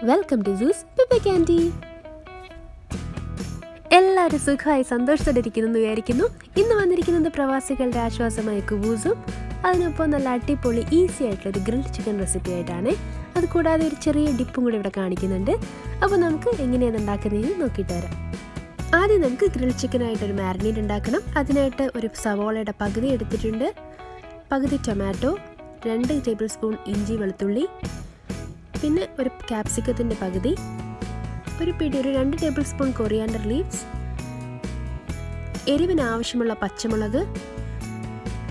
Welcome to സൂസ് പെപ്പ candy. എല്ലാവരും സുഖമായി സന്തോഷത്തോടിരിക്കുന്നു വിചാരിക്കുന്നു. ഇന്ന് വന്നിരിക്കുന്നത് പ്രവാസികളുടെ ആശ്വാസമായ കുബൂസും അതിനൊപ്പം നല്ല അടിപൊളി ഈസി ആയിട്ടുള്ളൊരു ഗ്രിൽഡ് ചിക്കൻ റെസിപ്പി ആയിട്ടാണ്. അതുകൂടാതെ ഒരു ചെറിയ ഡിപ്പും കൂടി ഇവിടെ കാണിക്കുന്നുണ്ട്. അപ്പോൾ നമുക്ക് എങ്ങനെയാണ് ഉണ്ടാക്കുന്നതെന്ന് നോക്കിയിട്ട് വരാം. ആദ്യം നമുക്ക് ഗ്രിൽഡ് ചിക്കനായിട്ടൊരു മാരിനേറ്റ് ഉണ്ടാക്കണം. അതിനായിട്ട് ഒരു സവോളയുടെ പകുതി എടുത്തിട്ടുണ്ട്, പകുതി ടൊമാറ്റോ, 2 ടേബിൾ സ്പൂൺ ഇഞ്ചി വെളുത്തുള്ളി, പിന്നെ ഒരു ക്യാപ്സിക്കത്തിൻ്റെ പകുതി, ഒരു 2 ടേബിൾ സ്പൂൺ കൊറിയാൻഡർ ലീവ്സ്, എരിവിന് ആവശ്യമുള്ള പച്ചമുളക്,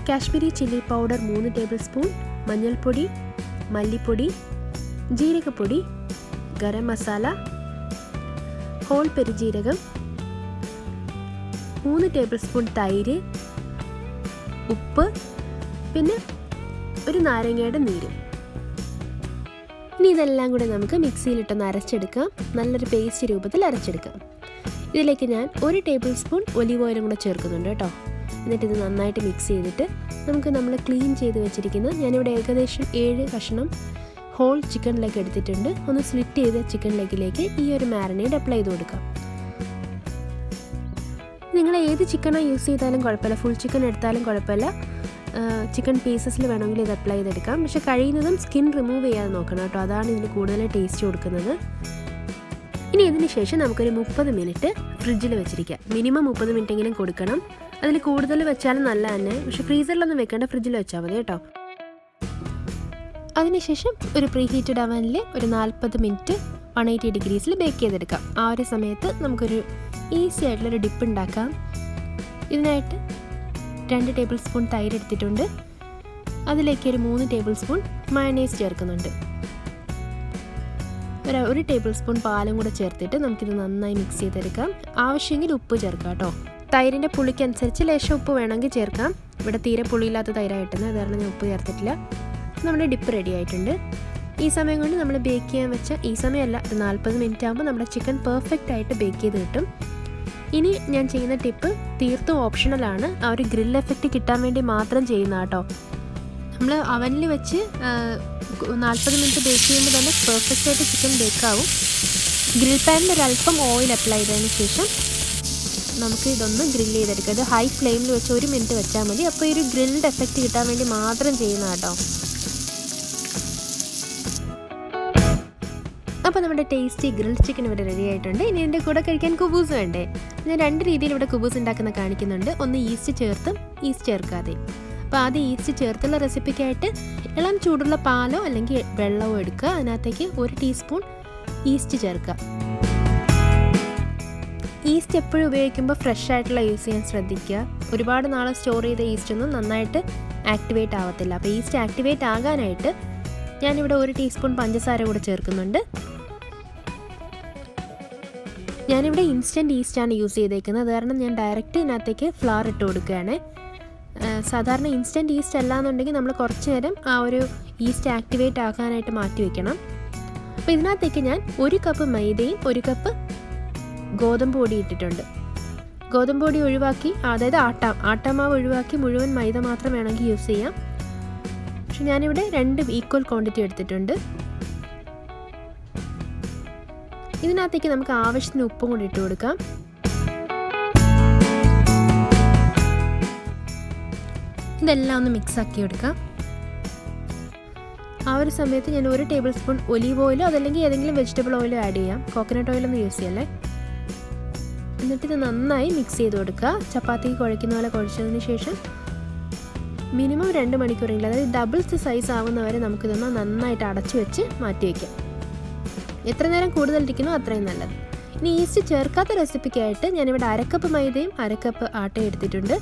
Kashmiri chilli powder 3 tablespoon, മഞ്ഞൾപ്പൊടി, മല്ലിപ്പൊടി, ജീരകപ്പൊടി, ഗരം മസാല, ഹോൾ പെരുജീരകം, 3 ടേബിൾ സ്പൂൺ തൈര്, ഉപ്പ്, പിന്നെ ഒരു നാരങ്ങയുടെ നീര്. ഇനി ഇതെല്ലാം കൂടെ നമുക്ക് മിക്സിയിലിട്ടൊന്ന് അരച്ചെടുക്കാം. നല്ലൊരു പേസ്റ്റ് രൂപത്തിൽ അരച്ചെടുക്കാം. ഇതിലേക്ക് ഞാൻ 1 ടേബിൾ സ്പൂൺ ഒലിവ് ഓയിലും കൂടെ ചേർക്കുന്നുണ്ട് കേട്ടോ. എന്നിട്ട് ഇത് നന്നായിട്ട് മിക്സ് ചെയ്തിട്ട് നമ്മൾ ക്ലീൻ ചെയ്ത് വെച്ചിരിക്കുന്ന, ഞാനിവിടെ ഏകദേശം 7 കഷ്ണം ഹോൾ ചിക്കൻ ലെഗ് എടുത്തിട്ടുണ്ട്. ഒന്ന് സ്ലിറ്റ് ചെയ്ത ചിക്കൻ ലെഗിലേക്ക് ഈ ഒരു മാരിനേറ്റ് അപ്ലൈ ചെയ്ത് കൊടുക്കാം. നിങ്ങൾ ഏത് ചിക്കനോ യൂസ് ചെയ്താലും കുഴപ്പമില്ല, ഫുൾ ചിക്കൻ എടുത്താലും കുഴപ്പമില്ല, ചിക്കൻ പീസസിൽ വേണമെങ്കിൽ ഇത് അപ്ലൈ ചെയ്തെടുക്കാം. പക്ഷെ കഴിയുന്നതും സ്കിൻ റിമൂവ് ചെയ്യാതെ നോക്കണം കേട്ടോ, അതാണ് ഇതിന് കൂടുതൽ ടേസ്റ്റ് കൊടുക്കുന്നത്. ഇനി ഇതിന് ശേഷം നമുക്കൊരു 30 മിനിറ്റ് ഫ്രിഡ്ജിൽ വെച്ചിരിക്കാം. മിനിമം 30 മിനിറ്റ് എങ്കിലും കൊടുക്കണം. അതിൽ കൂടുതൽ വെച്ചാലും നല്ല തന്നെ, പക്ഷെ ഫ്രീസറിലൊന്നും വെക്കേണ്ട, ഫ്രിഡ്ജിൽ വെച്ചാൽ മതി കേട്ടോ. അതിനുശേഷം ഒരു പ്രീ ഹീറ്റഡ് അവനിൽ ഒരു 40 മിനിറ്റ് 180 ഡിഗ്രീസിൽ ബേക്ക് ചെയ്തെടുക്കാം. ആ ഒരു സമയത്ത് നമുക്കൊരു ഈസി ആയിട്ടുള്ളൊരു ഡിപ്പ് ഉണ്ടാക്കാം. ഇതിനായിട്ട് 2 ടേബിൾ സ്പൂൺ തൈര് എടുത്തിട്ടുണ്ട്. അതിലേക്ക് ഒരു 3 ടേബിൾ സ്പൂൺ മയണൈസ് ചേർക്കുന്നുണ്ട്. 1 ടേബിൾ സ്പൂൺ പാലും കൂടെ ചേർത്തിട്ട് നമുക്കിത് നന്നായി മിക്സ് ചെയ്തെടുക്കാം. ആവശ്യമെങ്കിൽ ഉപ്പ് ചേർക്കാം കേട്ടോ. തൈരിൻ്റെ പുളിക്കനുസരിച്ച് ലേശം ഉപ്പ് വേണമെങ്കിൽ ചേർക്കാം. ഇവിടെ തീരെ പുളിയില്ലാത്ത തൈരാണ് കിട്ടുന്നത്, അത് കാരണം ഞാൻ ഉപ്പ് ചേർത്തിട്ടില്ല. നമ്മുടെ ഡിപ്പ് റെഡി ആയിട്ടുണ്ട്. ഈ സമയം കൊണ്ട് നമ്മൾ ബേക്ക് ചെയ്യാൻ വെച്ച, ഈ സമയമല്ല, 40 മിനിറ്റ് ആകുമ്പോൾ നമ്മുടെ ചിക്കൻ പെർഫെക്റ്റ് ആയിട്ട് ബേക്ക് ചെയ്ത് കിട്ടും. ഇനി ഞാൻ ചെയ്യുന്ന ടിപ്പ് തീർത്തും ഓപ്ഷണലാണ്, ആ ഒരു ഗ്രിൽ എഫക്റ്റ് കിട്ടാൻ വേണ്ടി മാത്രം ചെയ്യുന്ന കേട്ടോ. നമ്മൾ അവനിൽ വെച്ച് 40 മിനിറ്റ് ബേക്ക് ചെയ്യുമ്പോൾ തന്നെ പെർഫെക്റ്റ് ആയിട്ട് ചിക്കൻ ബേക്കാവും. ഗ്രിൽ പാനിൽ ഒരല്പം ഓയിൽ അപ്ലൈ ചെയ്തതിന് ശേഷം നമുക്ക് ഇതൊന്ന് ഗ്രിൽ ചെയ്തെടുക്കാം. ഇത് ഹൈ ഫ്ലെയിമിൽ വെച്ച് 1 മിനിറ്റ് വെച്ചാൽ മതി. അപ്പോൾ ഈ ഒരു ഗ്രിൽഡ് എഫക്റ്റ് കിട്ടാൻ വേണ്ടി മാത്രം ചെയ്യുന്ന കേട്ടോ. അപ്പോൾ നമ്മുടെ ടേസ്റ്റി ഗ്രിൽഡ് ചിക്കൻ ഇവിടെ റെഡി ആയിട്ടുണ്ട്. ഇനി ഇതിൻ്റെ കൂടെ കഴിക്കാൻ കുബൂസ് വേണ്ടേ? ഞാൻ 2 രീതിയിൽ ഇവിടെ കുബൂസ് ഉണ്ടാക്കുന്ന കാണിക്കുന്നുണ്ട്. ഒന്ന് ഈസ്റ്റ് ചേർത്തും ഈസ്റ്റ് ചേർക്കാതെ. അപ്പോൾ ആദ്യം ഈസ്റ്റ് ചേർത്തുള്ള റെസിപ്പിക്കായിട്ട് ഇളം ചൂടുള്ള പാലോ അല്ലെങ്കിൽ വെള്ളമോ എടുക്കുക. അതിനകത്തേക്ക് 1 ടീസ്പൂൺ ഈസ്റ്റ് ചേർക്കുക. ഈസ്റ്റ് എപ്പോഴും ഉപയോഗിക്കുമ്പോൾ ഫ്രഷ് ആയിട്ടുള്ള യൂസ് ചെയ്യാൻ ശ്രദ്ധിക്കുക. ഒരുപാട് നാൾ സ്റ്റോർ ചെയ്ത ഈസ്റ്റൊന്നും നന്നായിട്ട് ആക്ടിവേറ്റ് ആവത്തില്ല. അപ്പോൾ ഈസ്റ്റ് ആക്ടിവേറ്റ് ആകാനായിട്ട് ഞാനിവിടെ 1 ടീസ്പൂൺ പഞ്ചസാര കൂടെ ചേർക്കുന്നുണ്ട്. ഞാനിവിടെ ഇൻസ്റ്റൻറ്റ് ഈസ്റ്റാണ് യൂസ് ചെയ്തേക്കുന്നത്, കാരണം ഞാൻ ഡയറക്റ്റ് ഇതിനകത്തേക്ക് ഫ്ലവർ ഇട്ട് കൊടുക്കുകയാണ്. സാധാരണ ഇൻസ്റ്റൻറ്റ് ഈസ്റ്റ് അല്ലാന്നുണ്ടെങ്കിൽ നമ്മൾ കുറച്ച് നേരം ആ ഒരു ഈസ്റ്റ് ആക്ടിവേറ്റ് ആക്കാനായിട്ട് മാറ്റി വയ്ക്കണം. അപ്പോൾ ഇതിനകത്തേക്ക് ഞാൻ 1 കപ്പ് മൈദയും 1 കപ്പ് ഗോതമ്പ് പൊടി ഇട്ടിട്ടുണ്ട്. ഗോതമ്പ് പൊടി ഒഴിവാക്കി, അതായത് ആട്ടമാവ് ഒഴിവാക്കി മുഴുവൻ മൈദ മാത്രം വേണമെങ്കിൽ യൂസ് ചെയ്യാം. പക്ഷെ ഞാനിവിടെ 2 ഈക്വൽ ക്വാണ്ടിറ്റി എടുത്തിട്ടുണ്ട്. ഇതിനകത്തേക്ക് നമുക്ക് ആവശ്യത്തിന് ഉപ്പും കൂടി ഇട്ട് കൊടുക്കാം. ഇതെല്ലാം ഒന്ന് മിക്സ് ആക്കി എടുക്കാം. ആ ഒരു സമയത്ത് ഞാൻ 1 ടേബിൾ സ്പൂൺ ഒലീവ് ഓയിലോ അതല്ലെങ്കിൽ ഏതെങ്കിലും വെജിറ്റബിൾ ഓയിലോ ആഡ് ചെയ്യാം. കോക്കനട്ട് ഓയിലൊന്നും യൂസ് ചെയ്യല്ലേ. എന്നിട്ട് ഇത് നന്നായി മിക്സ് ചെയ്ത് കൊടുക്കുക. ചപ്പാത്തി കുഴയ്ക്കുന്ന പോലെ കുഴച്ചതിന് ശേഷം മിനിമം 2 മണിക്കൂറെങ്കിലും, അതായത് ഡബിൾസ് സൈസ് ആവുന്നവരെ നമുക്കിതൊന്ന് നന്നായിട്ട് അടച്ചു വെച്ച് മാറ്റി വയ്ക്കാം. എത്ര നേരം കൂടുതൽ ഇരിക്കുന്നോ അത്രയും നല്ലത്. ഇനി ഈസ്റ്റ് ചേർക്കാത്ത റെസിപ്പിക്കായിട്ട് ഞാനിവിടെ 1/2 കപ്പ് മൈദയും 1/2 കപ്പ് ആട്ടയും എടുത്തിട്ടുണ്ട്.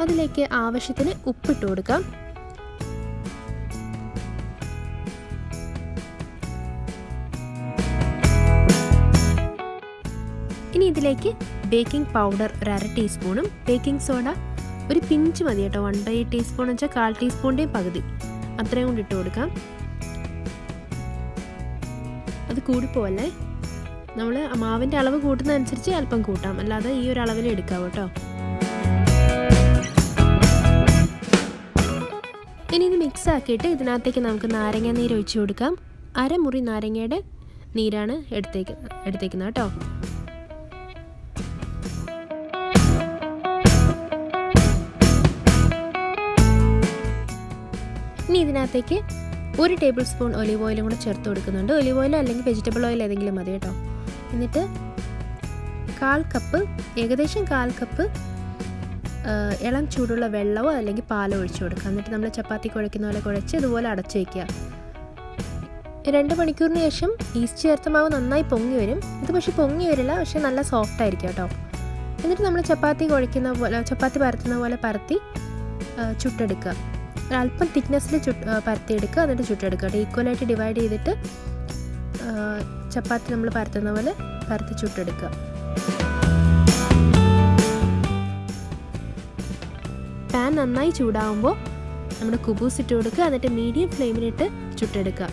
അതിലേക്ക് ആവശ്യത്തിന് ഉപ്പിട്ട് കൊടുക്കാം. ഇനി ഇതിലേക്ക് ബേക്കിംഗ് പൗഡർ 1/2 ടീസ്പൂണും ബേക്കിംഗ് സോഡ ഒരു പിഞ്ച് മതി കേട്ടോ. 1/8 ടീസ്പൂൺ വെച്ചാൽ 1/4 ടീസ്പൂണിൻ്റെയും പകുതി, അത്രയും കൊണ്ട് ഇട്ട് കൊടുക്കാം. അത് കൂടിപ്പോവല്ലേ, നമ്മൾ മാവിൻ്റെ അളവ് കൂട്ടുന്നതനുസരിച്ച് അല്പം കൂട്ടാം, അല്ലാതെ ഈ ഒരു അളവിൽ എടുക്കാം കേട്ടോ. ഇനി ഇത് മിക്സ് ആക്കിയിട്ട് ഇതിനകത്തേക്ക് നമുക്ക് നാരങ്ങ നീര് ഒഴിച്ചു കൊടുക്കാം. അരമുറി നാരങ്ങയുടെ നീരാണ് എടുത്തേക്കുന്നത് കേട്ടോ. ഇനി ഇതിനകത്തേക്ക് 1 ടേബിൾ സ്പൂൺ ഒലിവ് ഓയിലും കൂടെ ചേർത്ത് കൊടുക്കുന്നുണ്ട്. ഒലിവ് ഓയിൽ അല്ലെങ്കിൽ വെജിറ്റബിൾ ഓയിൽ ഏതെങ്കിലും മതി കേട്ടോ. എന്നിട്ട് ഏകദേശം 1/4 കപ്പ് ഇളം ചൂടുള്ള വെള്ളമോ അല്ലെങ്കിൽ പാലോ ഒഴിച്ചു കൊടുക്കുക. എന്നിട്ട് നമ്മൾ ചപ്പാത്തി കുഴയ്ക്കുന്ന പോലെ കുഴച്ച് ഇതുപോലെ അടച്ചു വയ്ക്കുക. 2 മണിക്കൂറിന് ശേഷം ഈസ്റ്റ് ചേർത്ത മാവ് നന്നായി പൊങ്ങി വരും. ഇത് പക്ഷേ പൊങ്ങി വരില്ല, പക്ഷേ നല്ല സോഫ്റ്റ് ആയിരിക്കും കേട്ടോ. എന്നിട്ട് നമ്മൾ ചപ്പാത്തി പരത്തുന്ന പോലെ പരത്തി ചുട്ടെടുക്കുക. ഒരല്പം തിക്നെസ്സിൽ പരത്തിയെടുക്കുക, എന്നിട്ട് ചുട്ടെടുക്കുക കേട്ടോ. ഈക്വലായിട്ട് ഡിവൈഡ് ചെയ്തിട്ട് ചപ്പാത്തി നമ്മൾ പരത്തുന്ന പോലെ പരത്തി ചുട്ടെടുക്കുക. പാൻ നന്നായി ചൂടാവുമ്പോൾ നമ്മുടെ കുബൂസ് ഇട്ട് കൊടുക്കുക. എന്നിട്ട് മീഡിയം ഫ്ലെയിമിലിട്ട് ചുട്ടെടുക്കുക.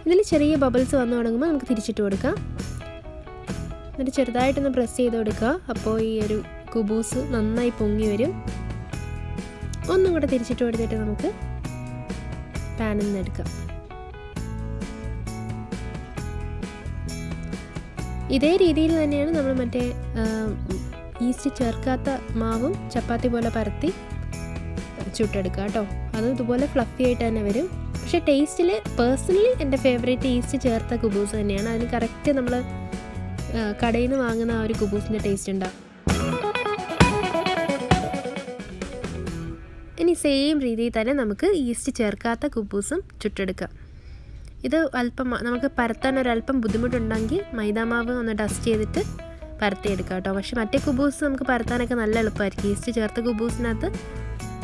ഇതിൽ ചെറിയ ബബിൾസ് വന്നു തുടങ്ങുമ്പോൾ നമുക്ക് തിരിച്ചിട്ട് കൊടുക്കാം. എന്നിട്ട് ചെറുതായിട്ടൊന്ന് പ്രസ് ചെയ്ത് കൊടുക്കുക. അപ്പോൾ ഈ ഒരു കുബൂസ് നന്നായി പൊങ്ങി വരും. ഒന്നും കൂടെ തിരിച്ചിട്ട് കൊടുത്തിട്ട് നമുക്ക് പാനിൽ നിന്ന് എടുക്കാം. ഇതേ രീതിയിൽ തന്നെയാണ് നമ്മൾ മറ്റേ ഈസ്റ്റ് ചേർക്കാത്ത മാവും ചപ്പാത്തി പോലെ പരത്തി ചുട്ടെടുക്കുക കേട്ടോ. അത് ഇതുപോലെ ഫ്ലഫി ആയിട്ട് തന്നെ വരും. പക്ഷേ ടേസ്റ്റിൽ പേഴ്സണലി എൻ്റെ ഫേവറേറ്റ് ഈസ്റ്റ് ചേർത്ത കുബൂസ് തന്നെയാണ്. അതിന് കറക്റ്റ് നമ്മൾ കടയിൽ നിന്ന് വാങ്ങുന്ന ആ ഒരു കുബൂസിൻ്റെ ടേസ്റ്റ് ഉണ്ടാകും. ഇനി സെയിം രീതിയിൽ തന്നെ നമുക്ക് ഈസ്റ്റ് ചേർക്കാത്ത കുബൂസും ചുട്ടെടുക്കാം. ഇത് നമുക്ക് പരത്താൻ ഒരല്പം ബുദ്ധിമുട്ടുണ്ടെങ്കിൽ മൈദാമാവ് ഒന്ന് ഡസ്റ്റ് ചെയ്തിട്ട് പരത്തിയെടുക്കാം കേട്ടോ. പക്ഷേ മറ്റേ കുബൂസ് നമുക്ക് പരത്താനൊക്കെ നല്ല എളുപ്പമായിരിക്കും. ഈസ്റ്റ് ചേർത്ത കുബൂസിനകത്ത്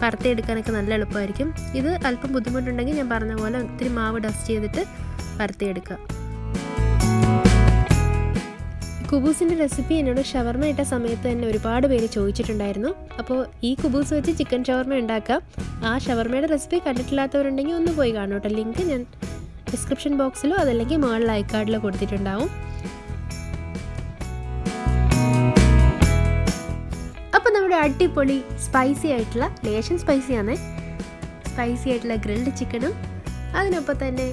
പരത്തിയെടുക്കാനൊക്കെ നല്ല എളുപ്പമായിരിക്കും. ഇത് അല്പം ബുദ്ധിമുട്ടുണ്ടെങ്കിൽ ഞാൻ പറഞ്ഞ പോലെ ഒത്തിരി മാവ് ഡസ്റ്റ് ചെയ്തിട്ട് പരത്തിയെടുക്കുക. കുബൂസിൻ്റെ റെസിപ്പി എന്നോട് ഷവർമ ഇട്ട സമയത്ത് തന്നെ ഒരുപാട് പേര് ചോദിച്ചിട്ടുണ്ടായിരുന്നു. അപ്പോൾ ഈ കുബൂസ് വെച്ച് ചിക്കൻ ഷവർമ ഉണ്ടാക്കാം. ആ ഷവർമയുടെ റെസിപ്പി കണ്ടിട്ടില്ലാത്തവരുണ്ടെങ്കിൽ ഒന്ന് പോയി കാണും കേട്ടോ. ലിങ്ക് ഞാൻ ഡിസ്ക്രിപ്ഷൻ ബോക്സിലോ അതല്ലെങ്കിൽ മുകളിൽ ഐക്കാർഡിലോ കൊടുത്തിട്ടുണ്ടാവും. അപ്പോൾ നമ്മുടെ അടിപൊളി സ്പൈസി ആയിട്ടുള്ള സ്പൈസി ആയിട്ടുള്ള ഗ്രിൽഡ് ചിക്കനും അതിനൊപ്പം തന്നെ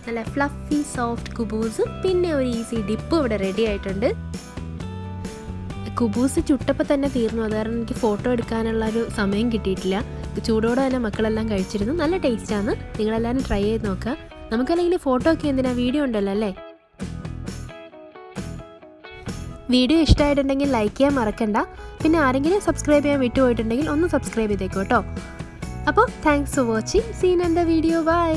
നല്ല ഫ്ലഫി സോഫ്റ്റ് കുബൂസും പിന്നെ ഒരു ഈസി ഡിപ്പും ഇവിടെ റെഡി ആയിട്ടുണ്ട്. കുബൂസ് ചുട്ടപ്പോൾ തന്നെ തീർന്നു. അത് കാരണം എനിക്ക് ഫോട്ടോ എടുക്കാനുള്ളൊരു സമയം കിട്ടിയിട്ടില്ല. ചൂടോടെ തന്നെ മക്കളെല്ലാം കഴിച്ചിരുന്നു. നല്ല ടേസ്റ്റാണ്. നിങ്ങളെല്ലാവരും ട്രൈ ചെയ്ത് നോക്കുക. നമുക്കല്ലെങ്കിൽ ഫോട്ടോ ഒക്കെ എന്തിനാ, വീഡിയോ ഉണ്ടല്ലോ അല്ലേ. വീഡിയോ ഇഷ്ടമായിട്ടുണ്ടെങ്കിൽ ലൈക്ക് ചെയ്യാൻ മറക്കണ്ട. പിന്നെ ആരെങ്കിലും സബ്സ്ക്രൈബ് ചെയ്യാൻ വിട്ടുപോയിട്ടുണ്ടെങ്കിൽ ഒന്ന് സബ്സ്ക്രൈബ് ചെയ്തേക്കോ കേട്ടോ. അപ്പോൾ thanks for watching. See you in the video. By.